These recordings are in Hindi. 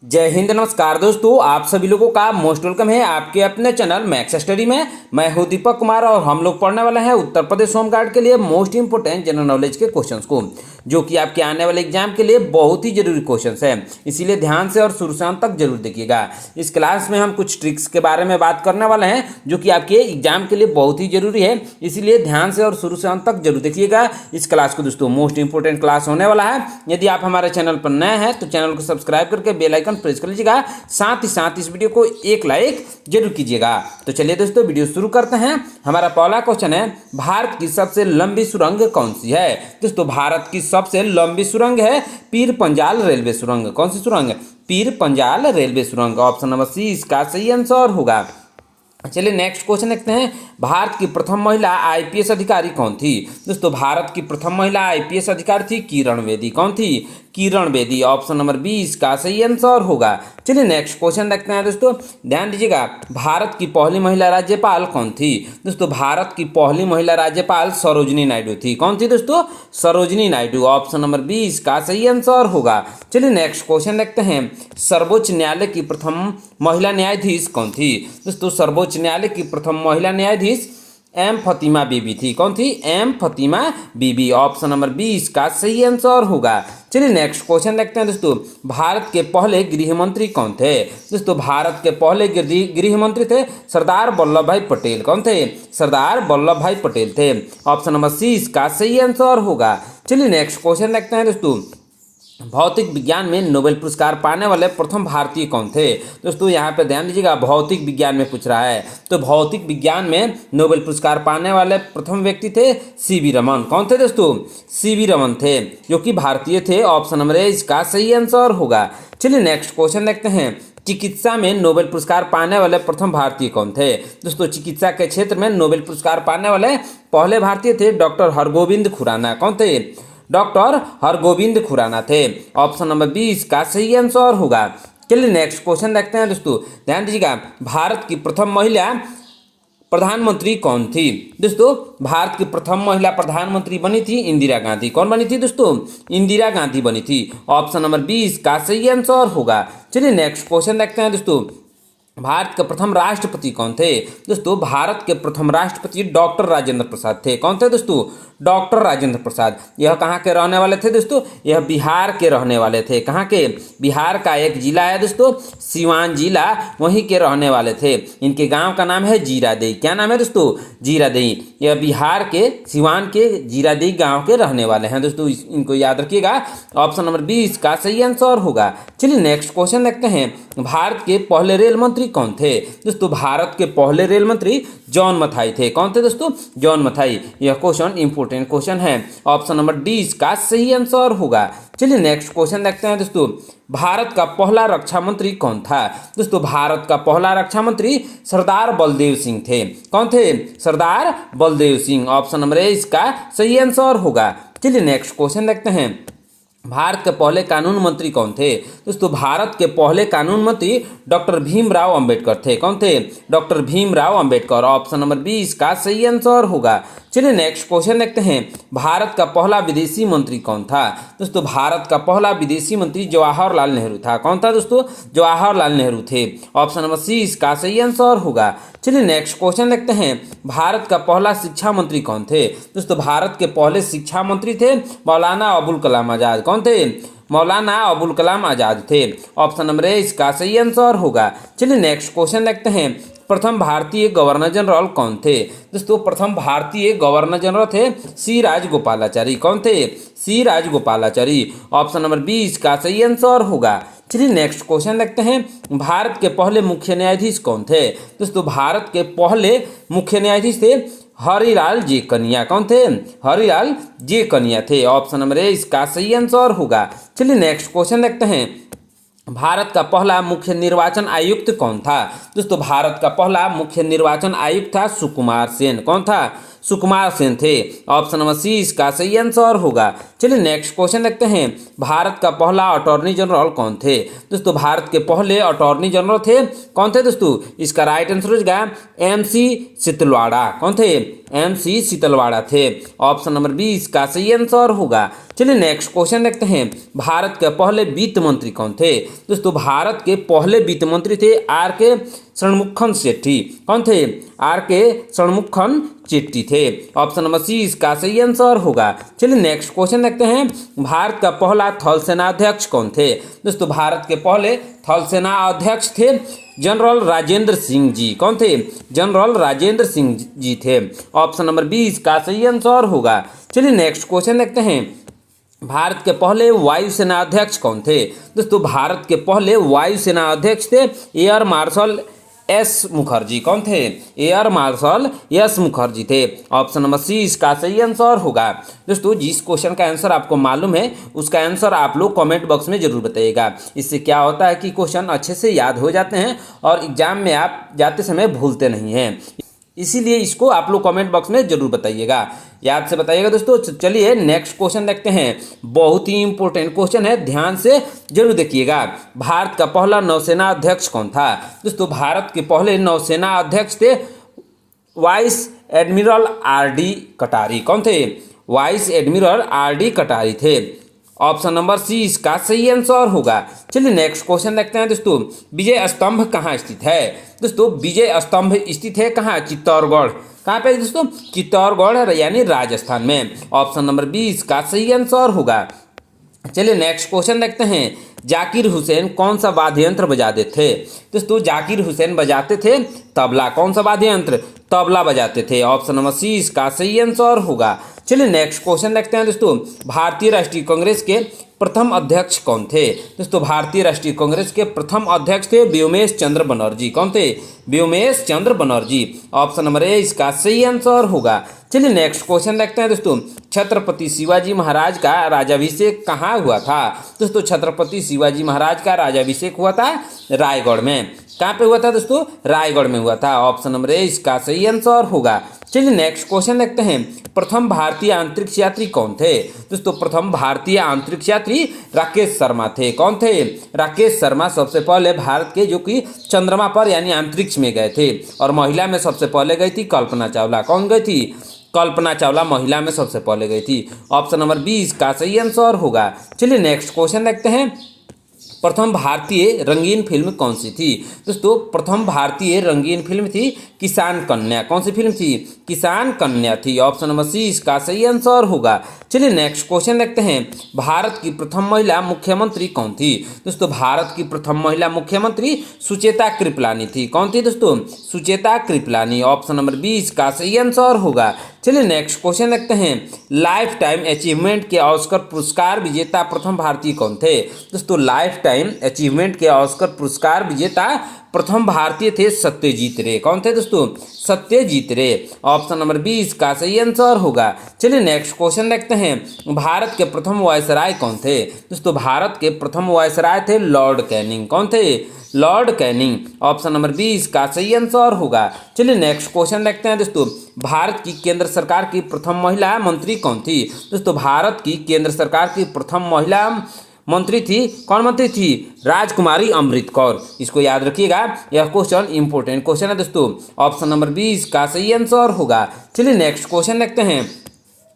जय हिंद, नमस्कार दोस्तों। आप सभी लोगों का मोस्ट वेलकम है आपके अपने चैनल मैक्स स्टडी में। मैं हूं दीपक कुमार और हम लोग पढ़ने वाले हैं उत्तर प्रदेश होम गार्ड के लिए मोस्ट इंपोर्टेंट जनरल नॉलेज के क्वेश्चंस को, जो कि आपके आने वाले एग्जाम के लिए बहुत ही जरूरी क्वेश्चंस है। इसीलिए ध्यान से और शुरू से अंत तक जरूर देखिएगा। इस क्लास में हम कुछ ट्रिक्स के बारे में बात करने वाले हैं जो कि आपके एग्जाम के लिए बहुत ही जरूरी है, इसीलिए ध्यान से और शुरू से अंत तक जरूर देखिएगा इस क्लास को। दोस्तों मोस्ट इंपोर्टेंट क्लास होने वाला है। यदि आप हमारे चैनल पर नए हैं तो चैनल को सब्सक्राइब करके बेल आइकन प्रेस कर लीजिएगा, साथ ही साथ इस वीडियो को एक लाइक जरूर कीजिएगा। तो चलिए दोस्तों वीडियो शुरू करते हैं। हमारा पहला क्वेश्चन है, भारत की सबसे लंबी सुरंग कौन सी है? दोस्तों भारत की सबसे लंबी सुरंग है पीर पंजाल रेलवे सुरंग। कौन सी सुरंग? पीर पंजाल रेलवे सुरंग। ऑप्शन नंबर सी इसका सही आंसर होगा। चलिए नेक्स्ट क्वेश्चन देखते हैं, भारत की प्रथम महिला आईपीएस अधिकारी कौन थी? दोस्तों भारत की प्रथम महिला आईपीएस अधिकारी थी किरण बेदी। कौन थी? Kiran Bedi. Option number B इसका सही आंसर होगा। चलिए नेक्स्ट क्वेश्चन देखते हैं दोस्तों, ध्यान दीजिएगा, भारत की पहली महिला राज्यपाल कौन थी? दोस्तों भारत की पहली महिला राज्यपाल सरोजिनी नायडू थी। कौन थी दोस्तों? Sarojini Naidu. Option number B इसका सही आंसर होगा। चलिए नेक्स्ट क्वेश्चन देखते हैं, सर्वोच्च न्यायालय की प्रथम महिला न्यायाधीश कौन थी? दोस्तों सर्वोच्च न्यायालय की प्रथम महिला न्यायाधीश एम फतिमा बीबी थी। कौन थी? एम फतिमा बीबी। ऑप्शन नंबर बी इसका सही आंसर होगा। चलिए नेक्स्ट क्वेश्चन देखते हैं दोस्तों, भारत के पहले गृह मंत्री कौन थे? दोस्तों भारत के पहले गृह मंत्री थे सरदार वल्लभ भाई पटेल। कौन थे? सरदार वल्लभ भाई पटेल थे। ऑप्शन नंबर सी इसका सही आंसर होगा। चलिए नेक्स्ट क्वेश्चन देखते हैं दोस्तों, भौतिक विज्ञान में नोबेल पुरस्कार पाने वाले प्रथम भारतीय कौन थे? दोस्तों यहाँ पे ध्यान दीजिएगा, भौतिक विज्ञान में पूछ रहा है, तो भौतिक विज्ञान में नोबेल पुरस्कार पाने वाले प्रथम व्यक्ति थे सीवी रमन। कौन थे दोस्तों? सीवी रमन थे, जो कि भारतीय थे। ऑप्शन नंबर ए इसका सही आंसर होगा। चलिए नेक्स्ट क्वेश्चन देखते हैं, चिकित्सा में नोबेल पुरस्कार पाने वाले प्रथम भारतीय कौन थे? दोस्तों चिकित्सा के क्षेत्र में नोबेल पुरस्कार पाने वाले पहले भारतीय थे डॉक्टर हरगोविंद खुराना। कौन थे? डॉक्टर हरगोविंद खुराना थे। ऑप्शन नंबर बी इसका सही आंसर होगा। चलिए नेक्स्ट क्वेश्चन देखते हैं दोस्तों, ध्यान दीजिएगा, भारत की प्रथम महिला प्रधानमंत्री कौन थी? दोस्तों भारत की प्रथम महिला प्रधानमंत्री बनी थी इंदिरा गांधी। कौन बनी थी दोस्तों? इंदिरा गांधी बनी थी। ऑप्शन नंबर बी इसका सही आंसर होगा। चलिए नेक्स्ट क्वेश्चन देखते हैं दोस्तों, भारत के प्रथम राष्ट्रपति कौन थे? दोस्तों भारत के प्रथम राष्ट्रपति डॉक्टर राजेंद्र प्रसाद थे। कौन थे दोस्तों? डॉक्टर राजेंद्र प्रसाद। यह कहाँ के रहने वाले थे दोस्तों? यह बिहार के रहने वाले थे। कहाँ के? बिहार का एक जिला है दोस्तों सिवान जिला, वहीं के रहने वाले थे। इनके गांव का नाम है जीरादेई। क्या नाम है दोस्तों? जीरादेई। यह बिहार के सिवान के जीरादेई गांव के रहने वाले हैं दोस्तों, इनको याद रखिएगा। ऑप्शन नंबर बी इसका सही आंसर होगा। चलिए नेक्स्ट क्वेश्चन देखते हैं, भारत के पहले रेल मंत्री कौन थे? दोस्तों भारत के पहले रेल मंत्री जॉन मथाई थे। कौन थे दोस्तों? जॉन मथाई। यह क्वेश्चन इंपोर्टेंट क्वेश्चन है। ऑप्शन नंबर डी इसका सही आंसर होगा। चलिए नेक्स्ट क्वेश्चन देखते हैं दोस्तों, भारत का पहला रक्षा मंत्री कौन था? दोस्तों भारत का पहला रक्षा मंत्री सरदार बलदेव सिंह थे। कौन थे? Sardar Baldev Singh. Option number A इसका सही आंसर होगा। चलिए नेक्स्ट क्वेश्चन देखते हैं, भारत के पहले कानून मंत्री कौन थे? दोस्तों भारत के पहले कानून मंत्री डॉक्टर भीमराव अंबेडकर थे। कौन थे? Doctor Bhimrao Ambedkar. Option number B इसका सही आंसर होगा। चलिए नेक्स्ट क्वेश्चन देखते हैं, भारत का पहला विदेशी मंत्री कौन था? दोस्तों भारत का पहला विदेशी मंत्री जवाहरलाल नेहरू था। कौन था दोस्तों? जवाहरलाल नेहरू थे। ऑप्शन नंबर सी इसका सही आंसर होगा। चलिए नेक्स्ट क्वेश्चन देखते हैं, भारत का पहला शिक्षा मंत्री कौन थे? दोस्तों भारत के पहले शिक्षा मंत्री थे मौलाना अबुल कलाम आजाद। कौन थे? मौलाना अबुल कलाम आजाद थे। ऑप्शन नंबर ए इसका सही आंसर होगा। चलिए नेक्स्ट क्वेश्चन देखते हैं, प्रथम भारतीय गवर्नर जनरल कौन थे? दोस्तों प्रथम भारतीय गवर्नर जनरल थे सी राजगोपालाचारी। कौन थे? सी राजगोपालाचारी। ऑप्शन नंबर बी इसका सही आंसर होगा। चलिए नेक्स्ट क्वेश्चन देखते हैं, भारत के पहले मुख्य न्यायाधीश कौन थे? दोस्तों भारत के पहले मुख्य न्यायाधीश थे हरिलाल जे कनिया। कौन थे? हरिलाल जे कनिया थे। ऑप्शन नंबर ए इसका सही आंसर होगा। चलिए नेक्स्ट क्वेश्चन देखते हैं, भारत का पहला मुख्य निर्वाचन आयुक्त कौन था? दोस्तों भारत का पहला मुख्य निर्वाचन आयुक्त था सुकुमार सेन। कौन था? सुकुमार सेन थे। ऑप्शन नंबर सी इसका सही आंसर होगा। चलिए नेक्स्ट क्वेश्चन देखते हैं, भारत का पहला अटॉर्नी जनरल कौन थे? दोस्तों भारत के पहले अटॉर्नी जनरल थे, कौन थे दोस्तों? इसका राइट आंसर हो जाएगा MC सितलवाड़ा। कौन थे? MC सितलवाड़ा थे। ऑप्शन नंबर बी इसका सही आंसर होगा। चलिए नेक्स्ट क्वेश्चन देखते हैं, भारत के पहले वित्त मंत्री कौन थे? दोस्तों भारत के पहले वित्त मंत्री थे आर के षणमुखम शेट्टी। कौन थे? आर के षणमुखम शेट्टी थे। ऑप्शन नंबर सी इसका सही आंसर होगा। चलिए नेक्स्ट क्वेश्चन देखते हैं, भारत का पहला थल सेना अध्यक्ष कौन थे? दोस्तों भारत के पहले थल सेना अध्यक्ष थे जनरल राजेंद्र सिंह जी। कौन थे? जनरल राजेंद्र सिंह जी थे। ऑप्शन नंबर बी इसका सही आंसर होगा। चलिए नेक्स्ट क्वेश्चन देखते हैं, भारत के पहले वायुसेना अध्यक्ष कौन थे? दोस्तों भारत के पहले वायुसेना अध्यक्ष थे एयर मार्शल एस मुखर्जी। कौन थे? एयर मार्शल एस मुखर्जी थे। ऑप्शन नंबर सी इसका सही आंसर होगा। दोस्तों जिस क्वेश्चन का आंसर आपको मालूम है उसका आंसर आप लोग कमेंट बॉक्स में जरूर बताइएगा। इससे क्या होता है कि क्वेश्चन अच्छे से याद हो जाते हैं और एग्जाम में आप जाते समय भूलते नहीं हैं, इसीलिए इसको आप लोग कमेंट बॉक्स में जरूर बताइएगा, याद से बताइएगा दोस्तों। चलिए नेक्स्ट क्वेश्चन देखते हैं, बहुत ही इंपॉर्टेंट क्वेश्चन है, ध्यान से जरूर देखिएगा। भारत का पहला नौसेना अध्यक्ष कौन था? दोस्तों भारत के पहले नौसेना अध्यक्ष थे वाइस एडमिरल आर डी कटारी। कौन थे? वाइस एडमिरल आर डी कटारी थे। ऑप्शन नंबर सी इसका सही आंसर होगा। चलिए नेक्स्ट क्वेश्चन देखते हैं दोस्तों, विजय स्तंभ कहाँ स्थित है? दोस्तों विजय स्तंभ स्थित है कहाँ? चित्तौड़गढ़। कहाँ पे दोस्तों? चित्तौड़गढ़ यानी राजस्थान में। ऑप्शन नंबर बी इसका सही आंसर होगा। चलिए नेक्स्ट क्वेश्चन देखते हैं, जाकिर हुसैन कौन सा वाद्य यंत्र बजाते थे? दोस्तों जाकिर हुसैन बजाते थे तबला। कौन सा वाद्य यंत्र? तबला बजाते थे। ऑप्शन नंबर सी इसका सही आंसर होगा। चलिए नेक्स्ट क्वेश्चन देखते हैं दोस्तों, भारतीय राष्ट्रीय कांग्रेस के प्रथम अध्यक्ष कौन थे? दोस्तों भारतीय राष्ट्रीय कांग्रेस के प्रथम अध्यक्ष थे व्योमेश चंद्र बनर्जी। कौन थे? व्योमेश चंद्र बनर्जी। ऑप्शन नंबर ए इसका सही आंसर होगा। चलिए नेक्स्ट क्वेश्चन देखते हैं दोस्तों, छत्रपति शिवाजी महाराज का राजाभिषेक कहाँ हुआ था? दोस्तों छत्रपति शिवाजी महाराज का राजाभिषेक हुआ था रायगढ़ में। कहाँ पे हुआ था दोस्तों? रायगढ़ में हुआ था। ऑप्शन नंबर ए इसका सही आंसर होगा। चलिए नेक्स्ट क्वेश्चन देखते हैं, प्रथम भारतीय अंतरिक्ष यात्री कौन थे? दोस्तों प्रथम भारतीय अंतरिक्ष यात्री राकेश शर्मा थे। कौन थे? राकेश शर्मा सबसे पहले भारत के जो कि चंद्रमा पर यानी अंतरिक्ष में गए थे। और महिला में सबसे पहले गई थी कल्पना चावला। कौन गई थी? कल्पना चावला महिला में सबसे पहले गई थी। ऑप्शन नंबर बी इसका सही आंसर होगा। चलिए नेक्स्ट क्वेश्चन देखते हैं, प्रथम भारतीय रंगीन फिल्म कौन सी थी? दोस्तों प्रथम भारतीय रंगीन फिल्म थी किसान कन्या। कौन सी फिल्म थी? किसान कन्या थी। ऑप्शन नंबर सी इसका सही आंसर होगा। चलिए नेक्स्ट क्वेश्चन देखते हैं, भारत की प्रथम महिला मुख्यमंत्री कौन थी? दोस्तों भारत की प्रथम महिला मुख्यमंत्री सुचेता कृपलानी थी। कौन थी दोस्तों? Sucheta Kripalani. Option number B इसका सही आंसर होगा। चलिए नेक्स्ट क्वेश्चन देखते हैं, लाइफ टाइम अचीवमेंट के ऑस्कर पुरस्कार विजेता प्रथम भारतीय कौन थे? दोस्तों लाइफ टाइम अचीवमेंट के ऑस्कर पुरस्कार विजेता प्रथम भारतीय थे सत्यजीत रे। कौन थे दोस्तों? सत्यजीत रे। ऑप्शन नंबर बी इसका सही आंसर होगा। चलिए नेक्स्ट क्वेश्चन देखते हैं, भारत के प्रथम वायसराय कौन थे? दोस्तों भारत के प्रथम वायसराय थे लॉर्ड कैनिंग। कौन थे? Lord Canning. Option number B इसका सही आंसर होगा। चलिए नेक्स्ट क्वेश्चन देखते हैं दोस्तों, भारत की केंद्र सरकार की प्रथम महिला मंत्री कौन थी? दोस्तों भारत की केंद्र सरकार की प्रथम महिला मंत्री थी, कौन मंत्री थी? राजकुमारी अमृत कौर। इसको याद रखिएगा, यह क्वेश्चन इंपॉर्टेंट क्वेश्चन है दोस्तों। ऑप्शन नंबर बी इसका सही आंसर होगा। चलिए नेक्स्ट क्वेश्चन देखते हैं,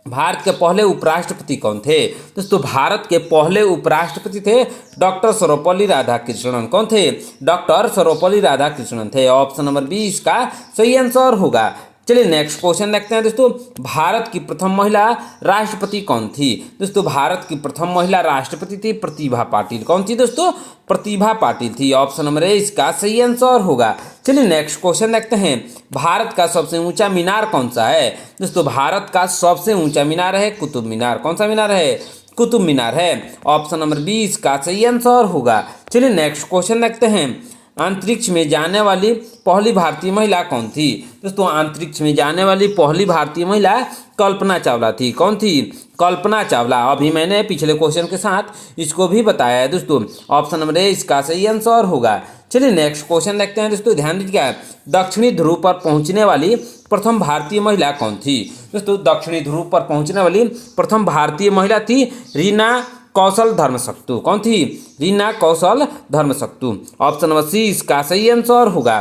भारत के पहले उपराष्ट्रपति कौन थे? दोस्तों भारत के पहले उपराष्ट्रपति थे डॉक्टर सर्वपल्ली राधाकृष्णन। कौन थे? डॉक्टर सर्वपल्ली राधाकृष्णन थे। ऑप्शन नंबर बी इसका सही आंसर होगा। चलिए नेक्स्ट क्वेश्चन देखते हैं दोस्तों, भारत की प्रथम महिला राष्ट्रपति कौन थी? दोस्तों भारत की प्रथम महिला राष्ट्रपति थी प्रतिभा पाटिल। कौन थी दोस्तों? प्रतिभा पाटिल थी। ऑप्शन नंबर ए इसका सही आंसर होगा। चलिए नेक्स्ट क्वेश्चन देखते हैं, भारत का सबसे ऊंचा मीनार कौन सा है? दोस्तों भारत का सबसे ऊंचा मीनार है कुतुब मीनार। कौन सा मीनार है? कुतुब मीनार है। ऑप्शन नंबर बी इसका सही आंसर होगा। चलिए नेक्स्ट क्वेश्चन देखते हैं, अंतरिक्ष में जाने वाली पहली भारतीय महिला कौन थी? दोस्तों अंतरिक्ष में जाने वाली पहली भारतीय महिला कल्पना चावला थी। कौन थी? कल्पना चावला। अभी मैंने पिछले क्वेश्चन के साथ इसको भी बताया है दोस्तों। ऑप्शन नंबर ए इसका सही आंसर होगा। चलिए नेक्स्ट क्वेश्चन देखते हैं दोस्तों, ध्यान दीजिएगा, दक्षिणी ध्रुव पर पहुंचने वाली प्रथम भारतीय महिला कौन थी? दोस्तों दक्षिणी ध्रुव पर पहुंचने वाली प्रथम भारतीय महिला थी रीना कौशल धर्मशक्तु। कौन थी? रीना कौशल धर्मशक्तु। ऑप्शन नंबर सी इसका सही आंसर होगा।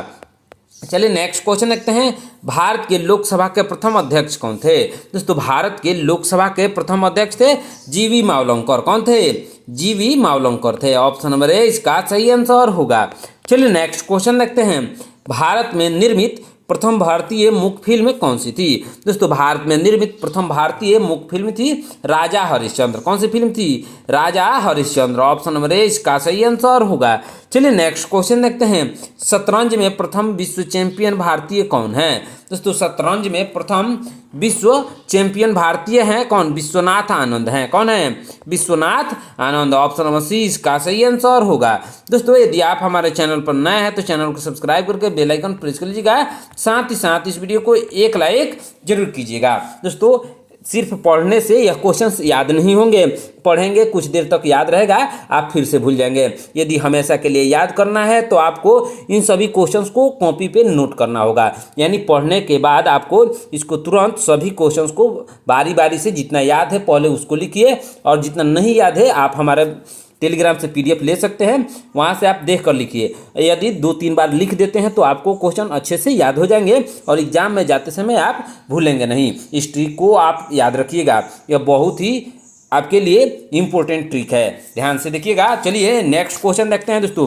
चलिए नेक्स्ट क्वेश्चन देखते हैं। भारत के लोकसभा के प्रथम अध्यक्ष कौन थे? दोस्तों भारत के लोकसभा के प्रथम अध्यक्ष थे जीवी मावलंकर। कौन थे? जीवी मावलंकर थे। ऑप्शन नंबर ए इसका सही आंसर होगा। चलिए नेक्स्ट क्वेश्चन देखते हैं। भारत में निर्मित प्रथम भारतीय मुख्य फिल्म कौन सी थी? दोस्तों भारत में निर्मित प्रथम भारतीय मुख्य फिल्म थी राजा हरिश्चंद्र। कौन सी फिल्म थी? राजा हरिश्चंद्र। ऑप्शन नंबर ए इसका सही आंसर होगा। चलिए नेक्स्ट क्वेश्चन देखते हैं। शतरंज में प्रथम विश्व चैंपियन भारतीय कौन है? दोस्तों शतरंज में प्रथम विश्व चैंपियन भारतीय हैं कौन? विश्वनाथ आनंद हैं। कौन है? Vishwanath Anand. Option number C इसका सही आंसर होगा। दोस्तों यदि आप हमारे चैनल पर नए हैं तो चैनल को सब्सक्राइब करके बेल आइकन प्रेस कर लीजिएगा। साथ ही साथ इस वीडियो को एक लाइक जरूर कीजिएगा। दोस्तों सिर्फ पढ़ने से यह क्वेश्चंस याद नहीं होंगे, पढ़ेंगे कुछ देर तक याद रहेगा, आप फिर से भूल जाएंगे। यदि हमेशा के लिए याद करना है तो आपको इन सभी क्वेश्चंस को कॉपी पे नोट करना होगा। यानी पढ़ने के बाद आपको इसको तुरंत सभी क्वेश्चंस को बारी बारी से जितना याद है पहले उसको लिखिए, और जितना नहीं याद है आप हमारे टेलीग्राम से पीडीएफ ले सकते हैं, वहाँ से आप देख कर लिखिए। यदि 2-3 बार लिख देते हैं तो आपको क्वेश्चन अच्छे से याद हो जाएंगे और एग्जाम में जाते समय आप भूलेंगे नहीं। इस ट्रिक को आप याद रखिएगा, यह बहुत ही आपके लिए इम्पोर्टेंट ट्रिक है, ध्यान से देखिएगा। चलिए नेक्स्ट क्वेश्चन देखते हैं दोस्तों,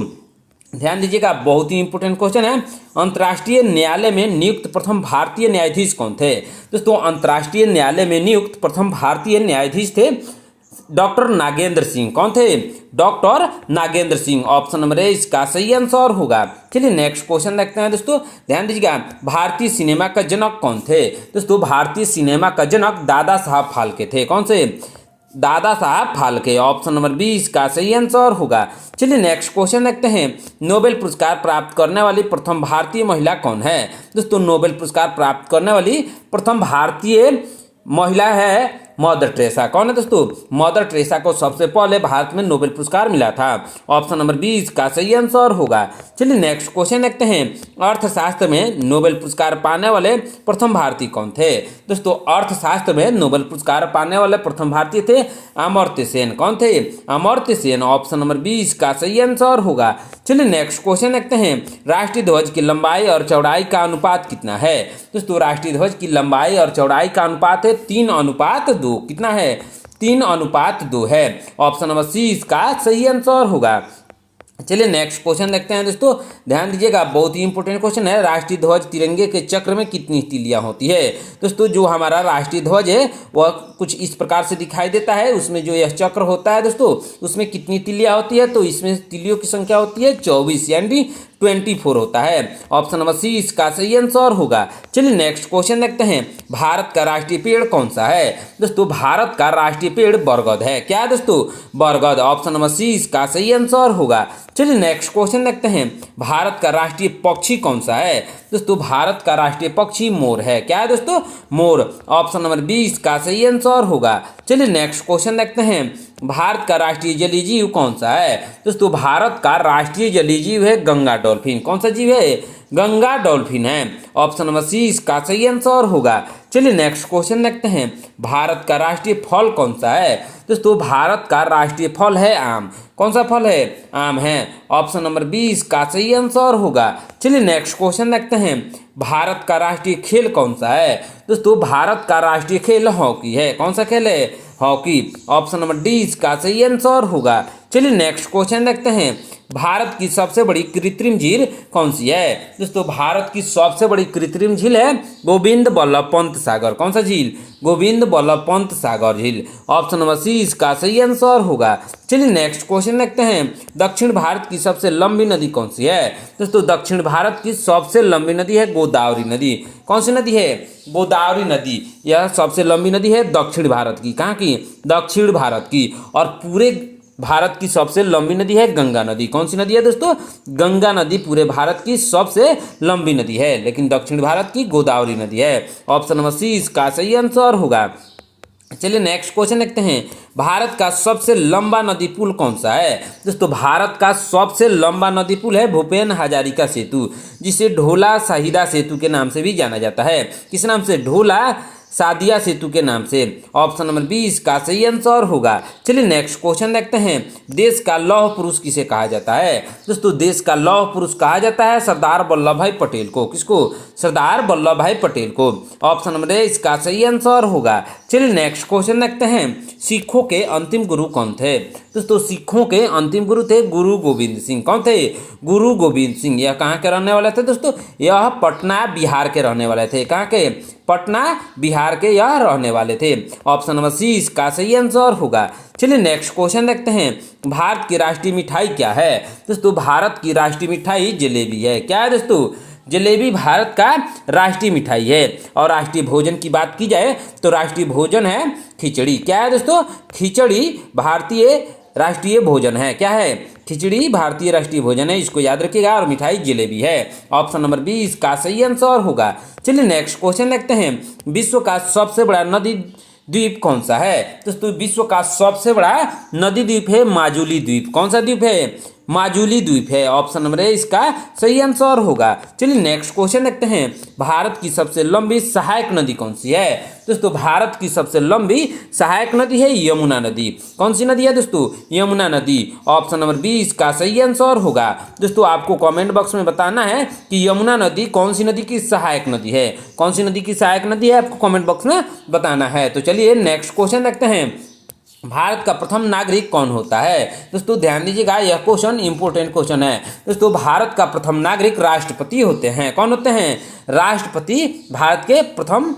ध्यान दीजिएगा, बहुत ही इंपॉर्टेंट क्वेश्चन है। अंतर्राष्ट्रीय न्यायालय में नियुक्त प्रथम भारतीय न्यायाधीश कौन थे? दोस्तों अंतर्राष्ट्रीय न्यायालय में नियुक्त प्रथम भारतीय न्यायाधीश थे डॉक्टर नागेंद्र सिंह। कौन थे? Doctor Nagendra Singh. Option number A इसका सही आंसर होगा। चलिए नेक्स्ट क्वेश्चन देखते हैं दोस्तों, ध्यान दीजिएगा, भारतीय सिनेमा का जनक कौन थे? दोस्तों भारतीय सिनेमा का जनक दादा साहब फाल्के थे। कौन से? Dada Saheb Phalke. Option number B इसका सही आंसर होगा। चलिए नेक्स्ट क्वेश्चन देखते हैं। नोबेल पुरस्कार प्राप्त करने वाली प्रथम भारतीय महिला कौन है? दोस्तों नोबेल पुरस्कार प्राप्त करने वाली प्रथम भारतीय महिला है मदर टेरेसा। कौन है दोस्तों? मदर टेरेसा को सबसे पहले भारत में नोबेल पुरस्कार मिला था। ऑप्शन नंबर बी इसका सही आंसर होगा। चलिए नेक्स्ट क्वेश्चन देखते हैं। अर्थशास्त्र में नोबेल पुरस्कार पाने वाले प्रथम भारतीय कौन थे? दोस्तों अर्थशास्त्र में नोबेल पुरस्कार पाने वाले प्रथम भारतीय थे अमर्त्य सेन। कौन थे? Amartya Sen. Option number B इसका सही आंसर होगा। चलिए नेक्स्ट क्वेश्चन देखते हैं। राष्ट्रीय ध्वज की लंबाई और चौड़ाई का अनुपात कितना है? दोस्तों राष्ट्रीय ध्वज की लंबाई और चौड़ाई का अनुपात है 3:2। कितना है? 3:2 है। ऑप्शन नंबर सी इसका सही आंसर होगा। चलिए नेक्स्ट क्वेश्चन देखते हैं दोस्तों, ध्यान दीजिएगा, बहुत ही इंपॉर्टेंट क्वेश्चन है। राष्ट्रीय ध्वज तिरंगे के चक्र में कितनी तीलियां होती है? दोस्तों जो हमारा राष्ट्रीय ध्वज है वह कुछ इस प्रकार से दिखाई देता है। उसमें जो यह चक्र होता है दोस्तों, उसमें कितनी तीलियां होती है? तो इसमें तीलियों की संख्या होती है 24, यानी 24 होता है। ऑप्शन नंबर सी इसका सही आंसर होगा। चलिए नेक्स्ट क्वेश्चन देखते हैं। भारत का राष्ट्रीय पेड़ कौन सा है? दोस्तों भारत का राष्ट्रीय पेड़ बरगद है। क्या है दोस्तों? बरगद। ऑप्शन नंबर सी इसका सही आंसर होगा। चलिए नेक्स्ट क्वेश्चन देखते हैं। भारत का राष्ट्रीय पक्षी कौन सा है? दोस्तों भारत का राष्ट्रीय पक्षी मोर है। क्या है दोस्तों? मोर। ऑप्शन नंबर बी इसका सही आंसर होगा। चलिए नेक्स्ट क्वेश्चन देखते हैं। भारत का राष्ट्रीय जलीय जीव कौन सा है? दोस्तों भारत का राष्ट्रीय जलीय जीव है गंगा डॉल्फिन। कौन सा जीव है? गंगा डॉल्फिन है। ऑप्शन नंबर सी इसका सही आंसर होगा। चलिए नेक्स्ट क्वेश्चन देखते हैं। भारत का राष्ट्रीय फल कौन सा है? दोस्तों भारत का राष्ट्रीय फल है आम। कौन सा फल है? आम है। ऑप्शन नंबर बी इसका सही आंसर होगा। चलिए नेक्स्ट क्वेश्चन देखते हैं। भारत का राष्ट्रीय खेल कौन सा है? दोस्तों भारत का राष्ट्रीय खेल हॉकी है। कौन सा खेल है? हॉकी। ऑप्शन नंबर डी इसका सही आंसर होगा। चलिए नेक्स्ट क्वेश्चन देखते हैं। भारत की सबसे बड़ी कृत्रिम झील कौन सी है? दोस्तों भारत की सबसे बड़ी कृत्रिम झील है गोविंद बल्लभ पंत सागर। कौन सा झील? गोविंद बल्लभ पंत सागर झील। ऑप्शन नंबर सी इसका सही आंसर होगा। चलिए नेक्स्ट क्वेश्चन देखते हैं। दक्षिण भारत की सबसे लंबी नदी कौन सी है? दोस्तों दक्षिण भारत की सबसे लंबी नदी है गोदावरी नदी। कौन सी नदी है? गोदावरी नदी। यह सबसे लंबी नदी है दक्षिण भारत की। कहाँ की? दक्षिण भारत की। और पूरे भारत की सबसे लंबी नदी है गंगा नदी। कौन सी नदी है दोस्तों? गंगा नदी पूरे भारत की सबसे लंबी नदी है, लेकिन दक्षिण भारत की गोदावरी नदी है। ऑप्शन नंबर सी इसका सही आंसर होगा। चलिए नेक्स्ट क्वेश्चन देखते हैं। भारत का सबसे लंबा नदी पुल कौन सा है? दोस्तों भारत का सबसे लंबा नदी पुल है भूपेन हजारिका सेतु, जिसे ढोला शाहिदा सेतु के नाम से भी जाना जाता है। किस नाम से? ढोला सादिया सेतु के नाम से। ऑप्शन नंबर 20 का सही आंसर होगा। चलिए नेक्स्ट क्वेश्चन देखते हैं। देश का लौह पुरुष किसे कहा जाता है? दोस्तों देश का लौह पुरुष कहा जाता है सरदार वल्लभ भाई पटेल को। किसको? सरदार वल्लभ भाई पटेल को। ऑप्शन नंबर ए इसका सही आंसर होगा। चलिए नेक्स्ट क्वेश्चन देखते हैं। सिखों के अंतिम गुरु कौन थे? दोस्तों सिखों के अंतिम गुरु थे गुरु गोविंद सिंह। कौन थे? गुरु गोविंद सिंह। यह कहाँ के रहने वाले थे दोस्तों? यह पटना बिहार के रहने वाले थे। कहाँ के? पटना बिहार के यह रहने वाले थे। ऑप्शन नंबर सी इसका सही आंसर होगा। चलिए नेक्स्ट क्वेश्चन देखते हैं। भारत की राष्ट्रीय मिठाई क्या है? दोस्तों भारत की राष्ट्रीय मिठाई जलेबी है। क्या है दोस्तों? जलेबी भारत का राष्ट्रीय मिठाई है। और राष्ट्रीय भोजन की बात की जाए तो राष्ट्रीय भोजन है खिचड़ी। क्या है दोस्तों? खिचड़ी भारतीय राष्ट्रीय भोजन है। क्या है? खिचड़ी भारतीय राष्ट्रीय भोजन है, इसको याद रखिएगा। और मिठाई जलेबी है। ऑप्शन नंबर 20 का सही आंसर होगा। चलिए नेक्स्ट क्वेश्चन देखते हैं। विश्व का सबसे बड़ा नदी द्वीप कौन सा है? दोस्तों विश्व का सबसे बड़ा नदी द्वीप है माजुली द्वीप। कौन सा द्वीप है? माजुली द्वीप है। ऑप्शन नंबर ए इसका सही आंसर होगा। चलिए नेक्स्ट क्वेश्चन देखते हैं। भारत की सबसे लंबी सहायक नदी कौन सी है? दोस्तों भारत की सबसे लंबी सहायक नदी है यमुना नदी। कौन सी नदी है दोस्तों? यमुना नदी। ऑप्शन नंबर 20 का सही आंसर होगा। दोस्तों आपको कमेंट बॉक्स में बताना है कि यमुना नदी कौन सी नदी की सहायक नदी है। कौन सी नदी की सहायक नदी है आपको कमेंट बॉक्स में बताना है। तो चलिए नेक्स्ट क्वेश्चन देखते हैं। भारत का प्रथम नागरिक कौन होता है? दोस्तों ध्यान दीजिएगा, यह क्वेश्चन इंपोर्टेंट क्वेश्चन है। दोस्तों भारत का प्रथम नागरिक राष्ट्रपति होते हैं। कौन होते हैं? राष्ट्रपति भारत के प्रथम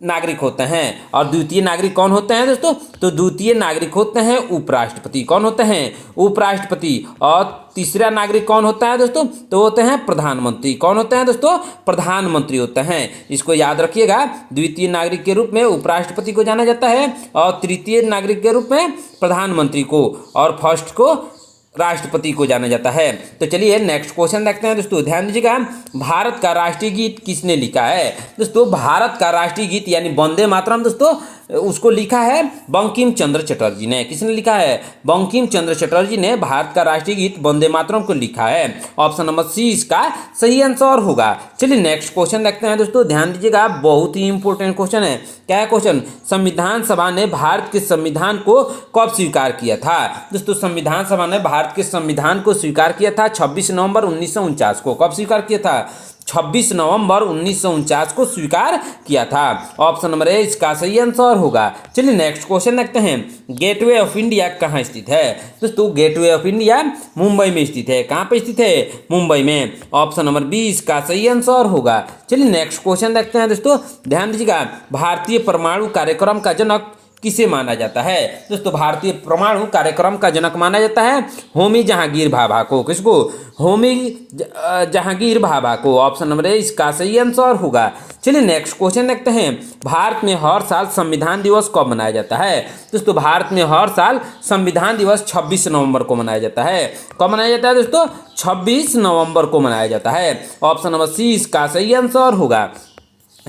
नागरिक होते हैं। और द्वितीय नागरिक कौन होते हैं दोस्तों? तो द्वितीय नागरिक होते हैं उपराष्ट्रपति। कौन होते हैं? उपराष्ट्रपति। और तीसरा नागरिक कौन होता है दोस्तों? तो होते हैं प्रधानमंत्री। कौन होते हैं दोस्तों? प्रधानमंत्री होते हैं। इसको याद रखिएगा। द्वितीय नागरिक के रूप में उपराष्ट्रपति को जाना जाता है और तृतीय नागरिक के रूप में प्रधानमंत्री को और फर्स्ट को राष्ट्रपति को जाना जाता है। तो चलिए नेक्स्ट क्वेश्चन देखते हैं दोस्तों। ध्यान दीजिएगा। भारत का राष्ट्रीय गीत किसने लिखा है? दोस्तों भारत का राष्ट्रीय गीत यानी वंदे मातरम दोस्तों उसको लिखा है बंकिम चंद्र चटर्जी ने। किसने लिखा है? बंकिम चंद्र चटर्जी ने भारत का राष्ट्रीय गीत वंदे मातरम को लिखा है। ऑप्शन नंबर सी इसका सही आंसर होगा। चलिए नेक्स्ट क्वेश्चन देखते हैं दोस्तों। ध्यान दीजिएगा, बहुत ही इंपॉर्टेंट क्वेश्चन है। क्या है क्वेश्चन? संविधान सभा ने भारत के संविधान को कब स्वीकार किया था? दोस्तों संविधान सभा ने भारत के संविधान को स्वीकार किया था 26 नवंबर 1949 को। कब स्वीकार किया था? 26 नवंबर 1949 को स्वीकार किया था। ऑप्शन नंबर ए इसका सही आंसर होगा। चलिए नेक्स्ट क्वेश्चन देखते हैं। गेटवे ऑफ इंडिया कहाँ स्थित है? दोस्तों गेटवे ऑफ इंडिया मुंबई में स्थित है। कहाँ पे स्थित है? मुंबई में। ऑप्शन नंबर 20 का सही आंसर होगा। चलिए नेक्स्ट क्वेश्चन देखते हैं दोस्तों। ध्यान दीजिएगा, भारतीय परमाणु कार्यक्रम का जनक किसे माना जाता है? दोस्तों भारतीय परमाणु कार्यक्रम का जनक माना जाता है होमी जहांगीर भाभा को। किसको? होमी जहांगीर भाभा को। ऑप्शन नंबर ए इसका सही आंसर होगा। चलिए नेक्स्ट क्वेश्चन देखते हैं। भारत में हर साल संविधान दिवस कब मनाया जाता है? दोस्तों भारत में हर साल संविधान दिवस 26 नवंबर को मनाया जाता है। कब मनाया जाता है दोस्तों? 26 नवंबर को मनाया जाता है। ऑप्शन नंबर सी इसका सही आंसर होगा।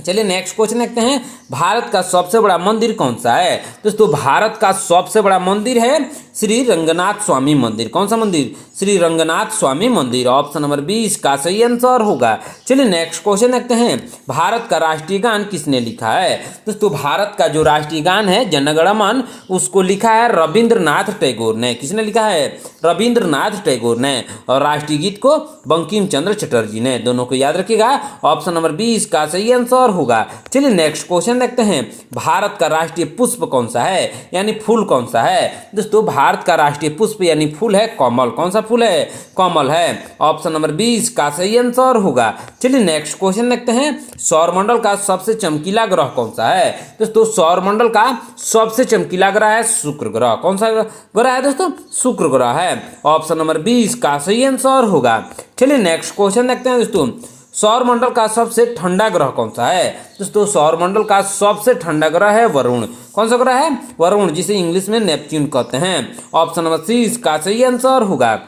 चलिए नेक्स्ट क्वेश्चन देखते हैं। भारत का सबसे बड़ा मंदिर कौन सा है? दोस्तों भारत का सबसे बड़ा मंदिर है श्री रंगनाथ स्वामी मंदिर। कौन सा मंदिर? श्री रंगनाथ स्वामी मंदिर। ऑप्शन नंबर 20 का सही आंसर होगा। चलिए नेक्स्ट क्वेश्चन देखते हैं। भारत का राष्ट्रीय गान किसने लिखा है? दोस्तों भारत का जो राष्ट्रीय गान है जन गण मन उसको लिखा है रविंद्रनाथ टैगोर ने। किसने लिखा है? रविंद्रनाथ टैगोर ने। और राष्ट्रीय गीत को बंकिम चंद्र चटर्जी ने। दोनों को याद रखिएगा। ऑप्शन नंबर 20 का सही आंसर होगा। चलिए नेक्स्ट क्वेश्चन देखते हैं। भारत का राष्ट्रीय पुष्प कौन सा है यानी फूल कौन सा है? दोस्तों भारत का राष्ट्रीय पुष्प यानी फूल है कमल। कौन सा फूल है? कमल है। ऑप्शन नंबर 20 का सही आंसर होगा। चलिए नेक्स्ट क्वेश्चन देखते हैं। सौरमंडल का सबसे चमकीला ग्रह कौन सा है? दोस्तों सौरमंडल का सबसे चमकीला ग्रह है शुक्र ग्रह। कौन सा ग्रह है दोस्तों? शुक्र ग्रह है। ऑप्शन नंबर 20 का सही आंसर होगा। चलिए नेक्स्ट क्वेश्चन देखते हैं दोस्तों। सौरमंडल का सबसे ठंडा ग्रह कौन सा है? दोस्तों सौरमंडल का सबसे ठंडा ग्रह है वरुण। कौन सा ग्रह है? वरुण, जिसे इंग्लिश में नेपच्यून कहते हैं। ऑप्शन नंबर सी इसका सही आंसर होगा।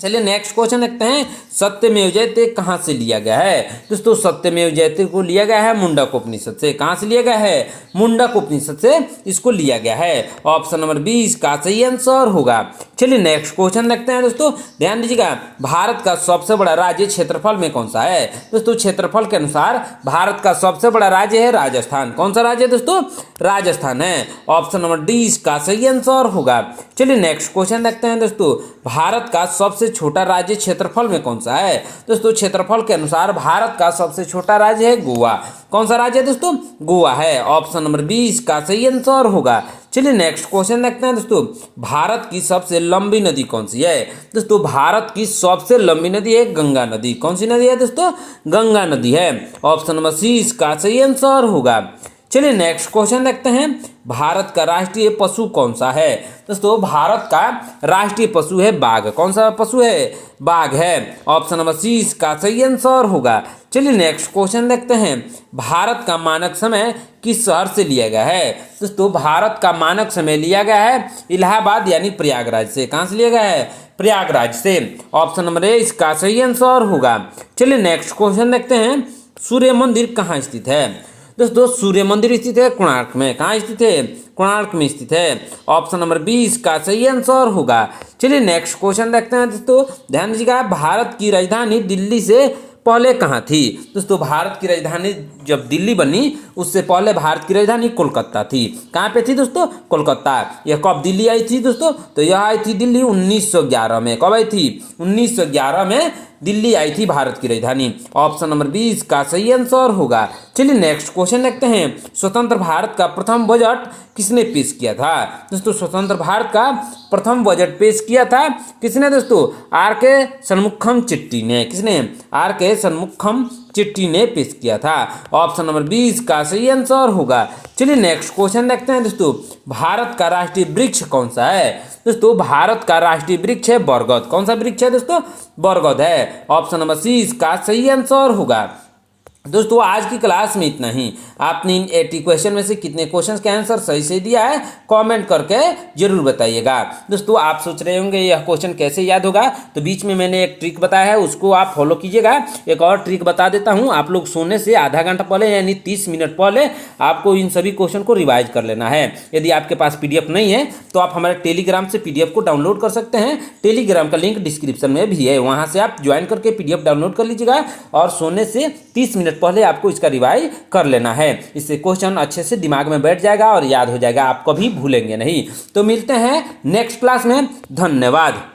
चलिए नेक्स्ट क्वेश्चन देखते हैं। सत्यमेव जयते कहाँ से लिया गया है? दोस्तों सत्यमेव जयते को लिया गया है मुंडक उपनिषद से। कहाँ से लिया गया है? मुंडक उपनिषद से इसको लिया गया है। ऑप्शन नंबर 20 का सही आंसर होगा। चलिए नेक्स्ट क्वेश्चन देखते हैं दोस्तों। ध्यान दीजिएगा, भारत का सबसे बड़ा राज्य क्षेत्रफल में कौन सा है? दोस्तों क्षेत्रफल के अनुसार भारत का सबसे बड़ा राज्य है राजस्थान। कौन सा राज्य है दोस्तों? राजस्थान है। ऑप्शन नंबर डी इसका सही आंसर होगा। चलिए नेक्स्ट क्वेश्चन देखते हैं दोस्तों। भारत का सबसे छोटा राज्य क्षेत्रफल में कौन सा है? दोस्तों क्षेत्रफल के अनुसार भारत का सबसे छोटा राज्य है गोवा। कौन सा राज्य है दोस्तों? गोवा है। ऑप्शन नंबर बी इसका सही आंसर होगा। चलिए नेक्स्ट क्वेश्चन देखते हैं दोस्तों। भारत की सबसे लंबी नदी कौन सी है? दोस्तों भारत की सबसे लंबी नदी है गंगा नदी। कौन सी नदी है दोस्तों? गंगा नदी है। ऑप्शन नंबर सी इसका सही आंसर होगा। चलिए नेक्स्ट क्वेश्चन देखते हैं। भारत का राष्ट्रीय पशु कौन सा है? दोस्तों भारत का राष्ट्रीय पशु है बाघ। कौन सा पशु है? बाघ है। ऑप्शन नंबर सी इसका सही आंसर होगा। चलिए नेक्स्ट क्वेश्चन देखते हैं। भारत का मानक समय किस शहर से लिया गया है? दोस्तों भारत का मानक समय लिया गया है इलाहाबाद यानी प्रयागराज से। कहाँ से लिया गया है? प्रयागराज से। ऑप्शन नंबर ए इसका सही आंसर होगा। चलिए नेक्स्ट क्वेश्चन देखते हैं। सूर्य मंदिर कहाँ स्थित है? दोस्तों सूर्य मंदिर स्थित है कोणार्क में। कहाँ स्थित है? कोणार्क में स्थित है। ऑप्शन नंबर बी इसका सही आंसर होगा। चलिए नेक्स्ट क्वेश्चन देखते हैं दोस्तों। ध्यान दीजिएगा, भारत की राजधानी दिल्ली से पहले कहाँ थी? दोस्तों भारत की राजधानी जब दिल्ली बनी उससे पहले भारत की राजधानी कोलकाता थी। कहाँ पे थी दोस्तों? कोलकाता। यह कब दिल्ली आई थी दोस्तों? तो यह आई थी दिल्ली 1911 में। कब आई थी? 1911 में दिल्ली आई थी भारत की राजधानी। ऑप्शन नंबर 20 का सही आंसर होगा। चलिए नेक्स्ट क्वेश्चन देखते हैं। स्वतंत्र भारत का प्रथम बजट किसने पेश किया था? दोस्तों स्वतंत्र भारत का प्रथम बजट पेश किया था किसने दोस्तों? आर के षणमुखम चिट्टी ने। किसने? आर के षणमुखम चिट्टी ने पेश किया था। ऑप्शन नंबर 20 का सही आंसर होगा। चलिए नेक्स्ट क्वेश्चन देखते हैं दोस्तों। भारत का राष्ट्रीय वृक्ष कौन सा है? दोस्तों भारत का राष्ट्रीय वृक्ष है बरगद। कौन सा वृक्ष है दोस्तों? बरगद है। ऑप्शन नंबर सी इसका सही आंसर होगा। दोस्तों आज की क्लास में इतना ही। आपने इन 80 क्वेश्चन में से कितने क्वेश्चन के आंसर सही से दिया है कमेंट करके जरूर बताइएगा। दोस्तों आप सोच रहे होंगे यह क्वेश्चन कैसे याद होगा, तो बीच में मैंने एक ट्रिक बताया है उसको आप फॉलो कीजिएगा। एक और ट्रिक बता देता हूं, आप लोग सोने से आधा घंटा पहले यानी 30 मिनट पहले आपको इन सभी क्वेश्चन को रिवाइज कर लेना है। यदि आपके पास PDF नहीं है तो आप हमारे टेलीग्राम से PDF को डाउनलोड कर सकते हैं। टेलीग्राम का लिंक डिस्क्रिप्शन में भी है, वहां से आप ज्वाइन करके PDF डाउनलोड कर लीजिएगा और सोने से 30 मिनट पहले आपको इसका रिवाइज कर लेना है। इससे क्वेश्चन अच्छे से दिमाग में बैठ जाएगा और याद हो जाएगा, आप कभी भूलेंगे नहीं। तो मिलते हैं नेक्स्ट क्लास में। धन्यवाद।